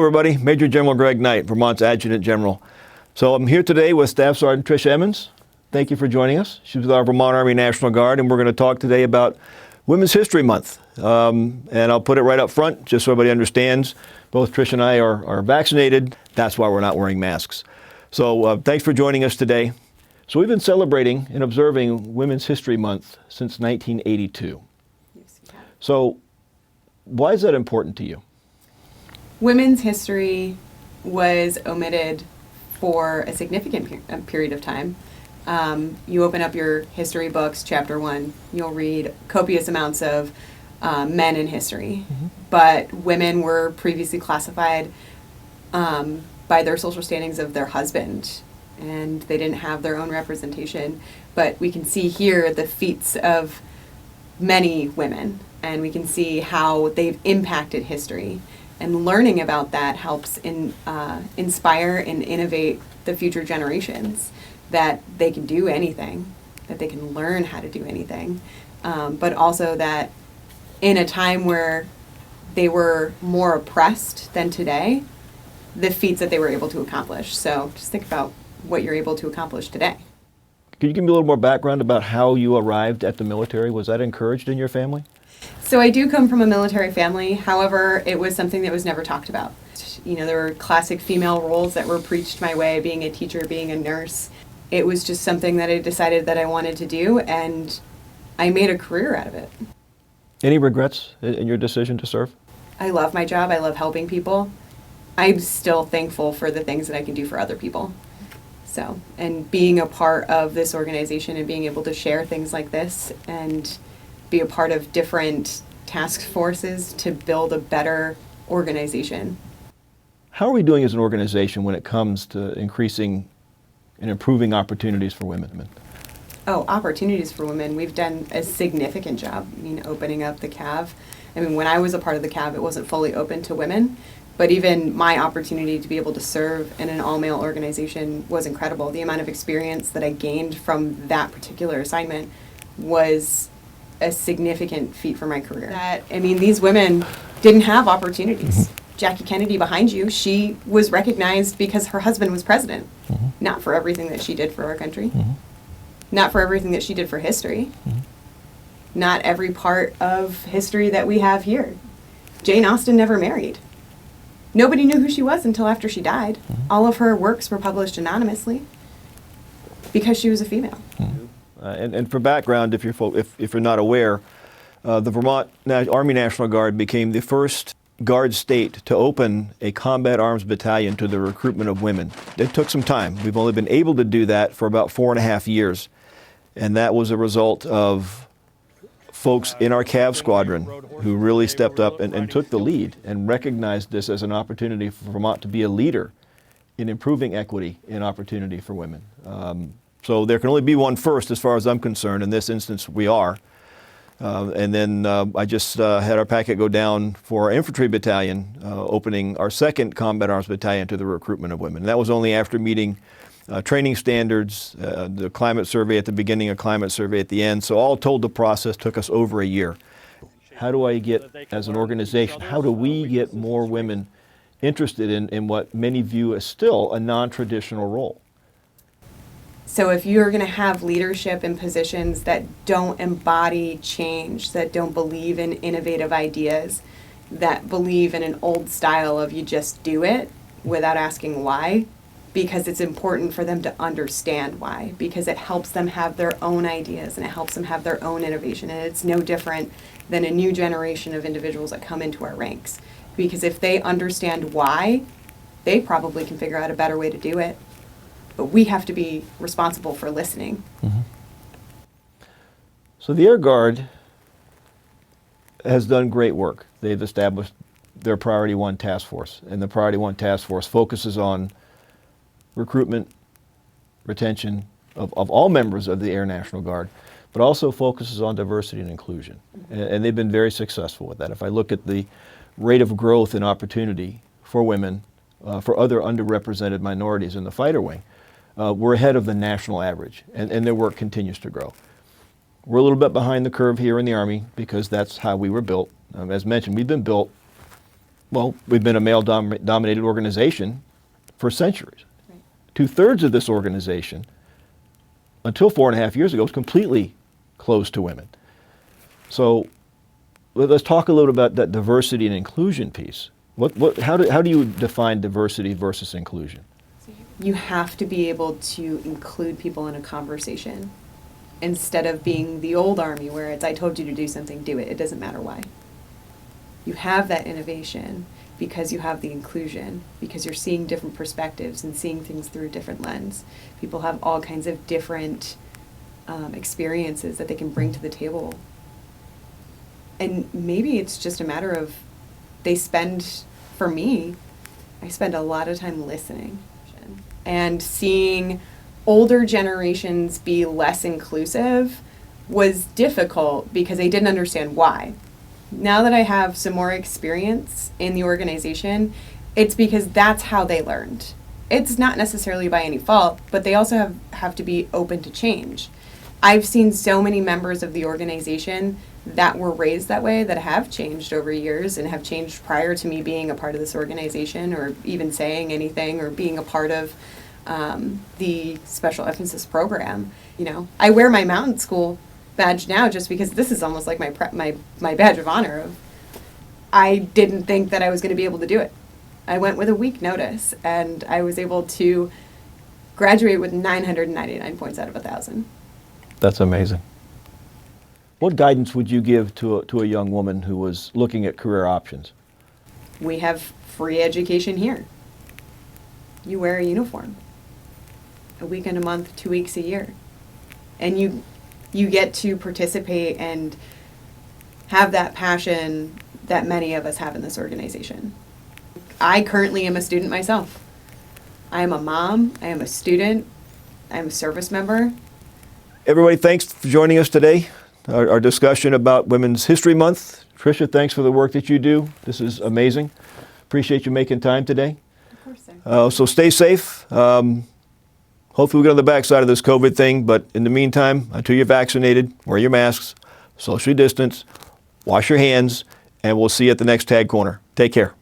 everybody. Major General Greg Knight, Vermont's Adjutant General. So I'm here today with Staff Sergeant Trisha Emmons. Thank you for joining us. She's with our Vermont Army National Guard, and we're going to talk today about Women's History Month. And I'll put it right up front, just so everybody understands. Both Trisha and I are vaccinated. That's why we're not wearing masks. So thanks for joining us today. So we've been celebrating and observing Women's History Month since 1982. Yes, we have. So why is that important to you? Women's history was omitted for a significant period of time. You open up your history books, chapter 1, you'll read copious amounts of men in history. Mm-hmm. But women were previously classified by their social standings of their husband, and they didn't have their own representation. But we can see here the feats of many women, and we can see how they've impacted history. And learning about that helps inspire and innovate the future generations, that they can do anything, that they can learn how to do anything, but also that in a time where they were more oppressed than today, the feats that they were able to accomplish. So just think about what you're able to accomplish today. Could you give me a little more background about how you arrived at the military? Was that encouraged in your family? So I do come from a military family. However, it was something that was never talked about. You know, there were classic female roles that were preached my way, being a teacher, being a nurse. It was just something that I decided that I wanted to do, and I made a career out of it. Any regrets in your decision to serve? I love my job. I love helping people. I'm still thankful for the things that I can do for other people. So, and being a part of this organization and being able to share things like this and be a part of different task forces to build a better organization. How are we doing as an organization when it comes to increasing and improving opportunities for women? Oh, opportunities for women. We've done a significant job. I mean, opening up the CAV. I mean, when I was a part of the CAV, it wasn't fully open to women, but even my opportunity to be able to serve in an all-male organization was incredible. The amount of experience that I gained from that particular assignment was a significant feat for my career. These women didn't have opportunities. Mm-hmm. Jackie Kennedy behind you, she was recognized because her husband was president. Mm-hmm. Not for everything that she did for our country. Mm-hmm. Not for everything that she did for history. Mm-hmm. Not every part of history that we have here. Jane Austen never married. Nobody knew who she was until after she died. Mm-hmm. All of her works were published anonymously because she was a female. Mm-hmm. And for background, if you're not aware, the Vermont Army National Guard became the first Guard state to open a combat arms battalion to the recruitment of women. It took some time. We've only been able to do that for about 4.5 years. And that was a result of folks in our CAV squadron who really stepped up and took the lead and recognized this as an opportunity for Vermont to be a leader in improving equity and opportunity for women. So there can only be one first as far as I'm concerned. In this instance, we are. And then I just had our packet go down for our infantry battalion, opening our second combat arms battalion to the recruitment of women. And that was only after meeting training standards, the climate survey at the beginning, a climate survey at the end. So all told, the process took us over a year. How do I get, as an organization, how do we get more women interested in what many view as still a non-traditional role? So if you're going to have leadership in positions that don't embody change, that don't believe in innovative ideas, that believe in an old style of you just do it without asking why, because it's important for them to understand why, because it helps them have their own ideas and it helps them have their own innovation. And it's no different than a new generation of individuals that come into our ranks. Because if they understand why, they probably can figure out a better way to do it. But we have to be responsible for listening. Mm-hmm. So the Air Guard has done great work. They've established their Priority 1 task force, and the Priority 1 task force focuses on recruitment, retention of all members of the Air National Guard, but also focuses on diversity and inclusion. Mm-hmm. And they've been very successful with that. If I look at the rate of growth and opportunity for women, for other underrepresented minorities in the fighter wing, we're ahead of the national average, and their work continues to grow. We're a little bit behind the curve here in the Army because that's how we were built. As mentioned, we've been built Well, we've been a male-dominated organization for centuries. Right. 2/3 of this organization, until 4.5 years ago, was completely closed to women. So let's talk a little about that diversity and inclusion piece. How do you define diversity versus inclusion? You have to be able to include people in a conversation instead of being the old Army where it's, I told you to do something, do it. It doesn't matter why. You have that innovation because you have the inclusion, because you're seeing different perspectives and seeing things through a different lens. People have all kinds of different experiences that they can bring to the table. And maybe it's just a matter of for me, I spend a lot of time listening and seeing older generations be less inclusive was difficult because I didn't understand why. Now that I have some more experience in the organization, it's because that's how they learned. It's not necessarily by any fault, but they also have to be open to change. I've seen so many members of the organization that were raised that way that have changed over years and have changed prior to me being a part of this organization or even saying anything or being a part of the special emphasis program. You know, I wear my mountain school badge now just because this is almost like my badge of honor. I didn't think that I was going to be able to do it. I went with a week notice and I was able to graduate with 999 points out of 1,000. That's amazing. What guidance would you give to a young woman who was looking at career options? We have free education here. You wear a uniform. A week and a month, 2 weeks a year. And you get to participate and have that passion that many of us have in this organization. I currently am a student myself. I am a mom, I am a student, I am a service member. Everybody, thanks for joining us today. Our discussion about Women's History Month. Trisha, thanks for the work that you do. This is amazing. Appreciate you making time today. Of course, sir. So stay safe. Hopefully we get on the backside of this COVID thing, but in the meantime, until you're vaccinated, wear your masks, socially distance, wash your hands, and we'll see you at the next Tag Corner. Take care.